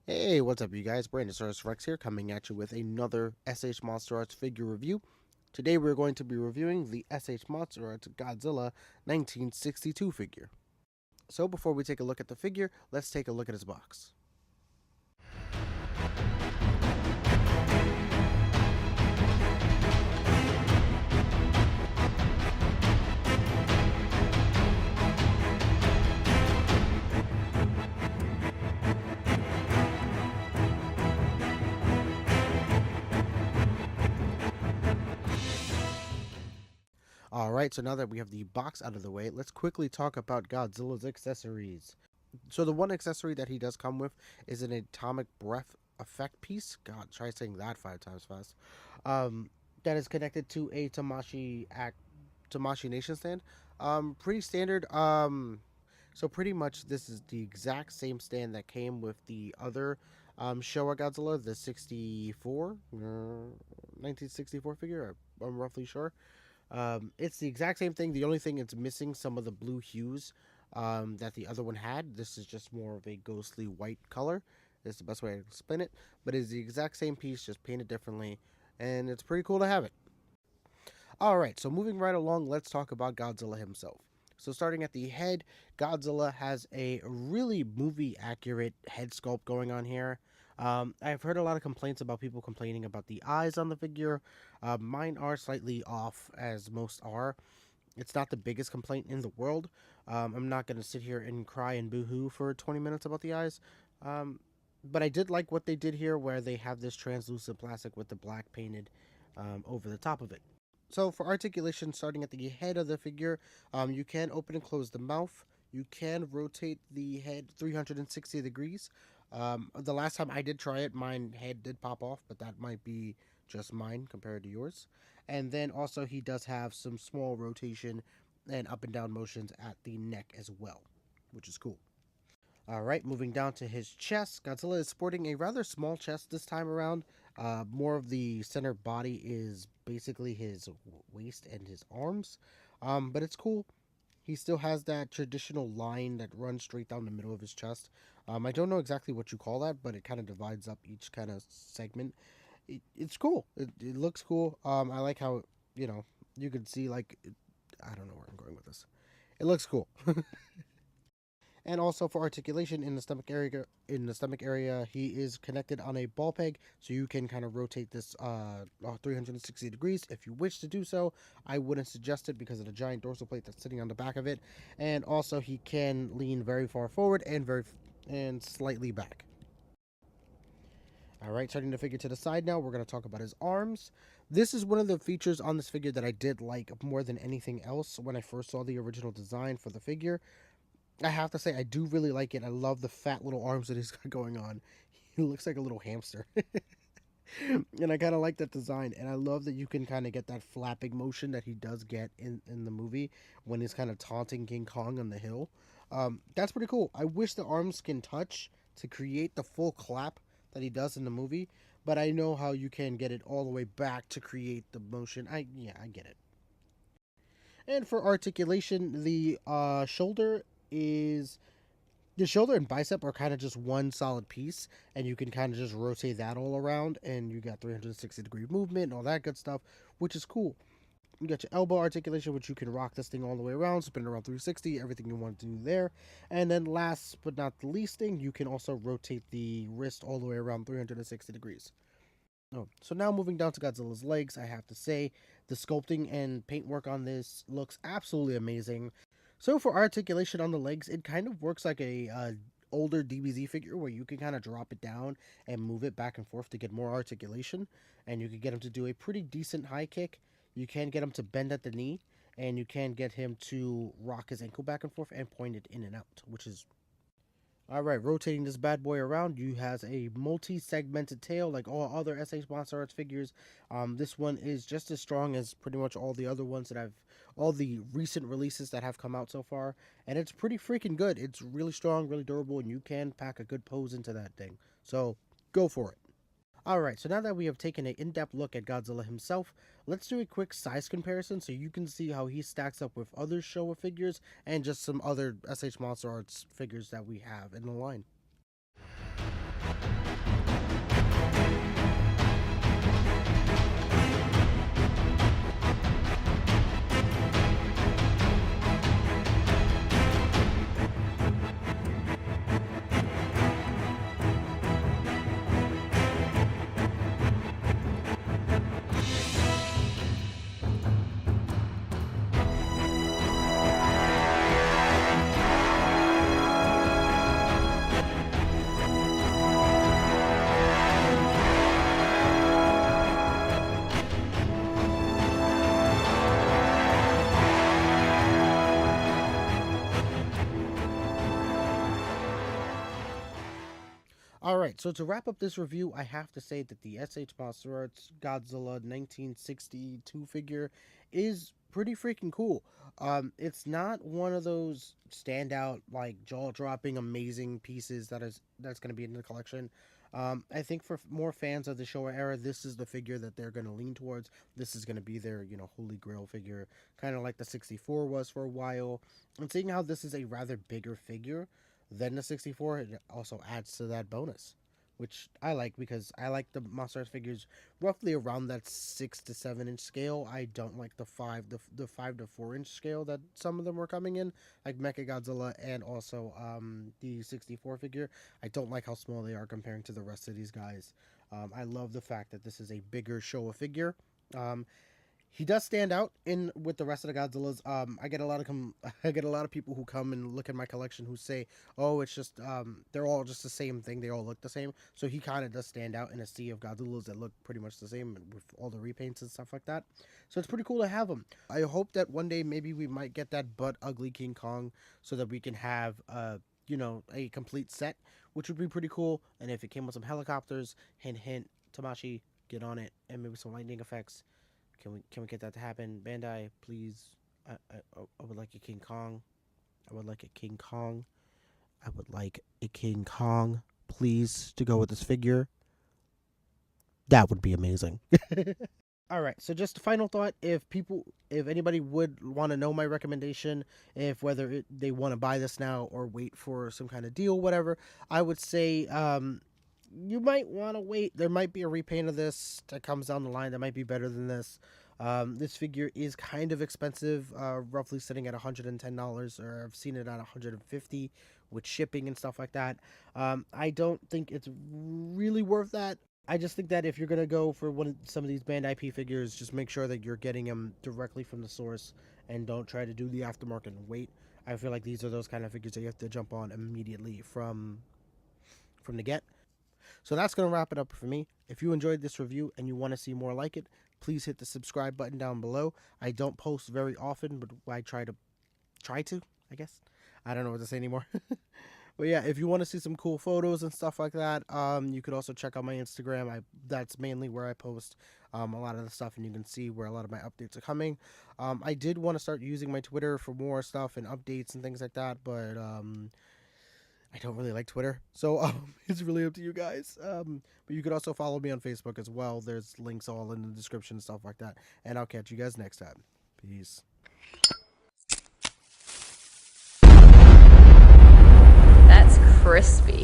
Hey, what's up, you guys? Brandasauresrex here, coming at you with another SH Monster Arts figure review. Today we're going to be reviewing the SH Monster Arts Godzilla 1962 figure. So before we take a look at the figure, let's take a look at his box. Alright, so now that we have the box out of the way, let's quickly talk about Godzilla's accessories. So the one accessory that he does come with is an atomic breath effect piece. God, try saying that 5 times fast. That is connected to a Tamashi Nation stand. Pretty standard. So pretty much this is the exact same stand that came with the other Showa Godzilla, the 1964 figure. I'm roughly sure. It's the exact same thing. The only thing it's missing some of the blue hues that the other one had. This is just more of a ghostly white color. That's the best way to explain it. But it's the exact same piece, just painted differently, and it's pretty cool to have it. Alright, so moving right along, let's talk about Godzilla himself. So starting at the head, Godzilla has a really movie accurate head sculpt going on here. I've heard a lot of complaints about people complaining about the eyes on the figure. Mine are slightly off, as most are. It's not the biggest complaint in the world. I'm not going to sit here and cry and boo-hoo for 20 minutes about the eyes. But I did like what they did here, where they have this translucent plastic with the black painted over the top of it. So for articulation, starting at the head of the figure, you can open and close the mouth. You can rotate the head 360 degrees. The last time I did try it, mine head did pop off, but that might be just mine compared to yours. And then also he does have some small rotation and up and down motions at the neck as well, which is cool. Alright, moving down to his chest. Godzilla is sporting a rather small chest this time around. More of the center body is basically his waist and his arms. But it's cool. He still has that traditional line that runs straight down the middle of his chest. I don't know exactly what you call that, but it kind of divides up each kind of segment. It's cool. It looks cool. I like how, you can see, like, I don't know where I'm going with this. It looks cool. And also for articulation in the stomach area, he is connected on a ball peg, so you can kind of rotate this 360 degrees if you wish to do so. I wouldn't suggest it because of the giant dorsal plate that's sitting on the back of it. And also he can lean very far forward and slightly back. Alright, turning the figure to the side now, we're going to talk about his arms. This is one of the features on this figure that I did like more than anything else when I first saw the original design for the figure. I have to say, I do really like it. I love the fat little arms that he's got going on. He looks like a little hamster. And I kind of like that design. And I love that you can kind of get that flapping motion that he does get in the movie when he's kind of taunting King Kong on the hill. That's pretty cool. I wish the arms can touch to create the full clap that he does in the movie. But I know how you can get it all the way back to create the motion. Yeah, I get it. And for articulation, is the shoulder and bicep are kind of just one solid piece, and you can kind of just rotate that all around, and you got 360-degree movement and all that good stuff, which is cool. You got your elbow articulation, which you can rock this thing all the way around, spin it around 360, everything you want to do there. And then last but not the least thing, you can also rotate the wrist all the way around 360 degrees. Oh, so now moving down to Godzilla's legs, I have to say the sculpting and paintwork on this looks absolutely amazing. So for articulation on the legs, it kind of works like a older DBZ figure where you can kind of drop it down and move it back and forth to get more articulation, and you can get him to do a pretty decent high kick. You can get him to bend at the knee, and you can get him to rock his ankle back and forth and point it in and out, which is alright. Rotating this bad boy around, you has a multi-segmented tail like all other SH Monster Arts figures. This one is just as strong as pretty much all the other ones all the recent releases that have come out so far, and it's pretty freaking good. It's really strong, really durable, and you can pack a good pose into that thing. So, go for it. Alright, so now that we have taken an in-depth look at Godzilla himself, let's do a quick size comparison so you can see how he stacks up with other Showa figures and just some other SH Monster Arts figures that we have in the line. All right, so to wrap up this review, I have to say that the MonsterArts Godzilla 1962 figure is pretty freaking cool. It's not one of those standout, like jaw-dropping, amazing pieces that's going to be in the collection. I think for more fans of the Showa era, this is the figure that they're going to lean towards. This is going to be their, holy grail figure, kind of like the 64 was for a while. And seeing how this is a rather bigger figure than the 64, it also adds to that bonus, which I like because I like the MonsterArts figures roughly around that 6 to 7 inch scale. I don't like the 5 to 4 inch scale that some of them were coming in, like Mechagodzilla and also the 64 figure. I don't like how small they are comparing to the rest of these guys. I love the fact that this is a bigger Showa figure. He does stand out in with the rest of the Godzillas. I get a lot of I get a lot of people who come and look at my collection who say, "Oh, it's just they're all just the same thing. They all look the same." So he kind of does stand out in a sea of Godzillas that look pretty much the same with all the repaints and stuff like that. So it's pretty cool to have him. I hope that one day maybe we might get that butt ugly King Kong so that we can have a complete set, which would be pretty cool. And if it came with some helicopters, hint hint, Tamashi, get on it, and maybe some lightning effects. Can we get that to happen? Bandai, please. I would like a King Kong. I would like a King Kong. I would like a King Kong, please, to go with this figure. That would be amazing. All right, so just a final thought: if anybody would want to know my recommendation, if whether they want to buy this now or wait for some kind of deal, whatever, I would say you might want to wait. There might be a repaint of this that comes down the line that might be better than this. This figure is kind of expensive, roughly sitting at $110, or I've seen it at $150 with shipping and stuff like that. I don't think it's really worth that. I just think that if you're going to go for some of these Bandai IP figures, just make sure that you're getting them directly from the source and don't try to do the aftermarket and wait. I feel like these are those kind of figures that you have to jump on immediately from the get. So that's going to wrap it up for me. If you enjoyed this review and you want to see more like it, please hit the subscribe button down below. I don't post very often, but I try to, I guess. I don't know what to say anymore. But yeah, if you want to see some cool photos and stuff like that, you could also check out my Instagram. That's mainly where I post a lot of the stuff, and you can see where a lot of my updates are coming. I did want to start using my Twitter for more stuff and updates and things like that, but I don't really like Twitter, so it's really up to you guys. But you could also follow me on Facebook as well. There's links all in the description and stuff like that. And I'll catch you guys next time. Peace. That's crispy.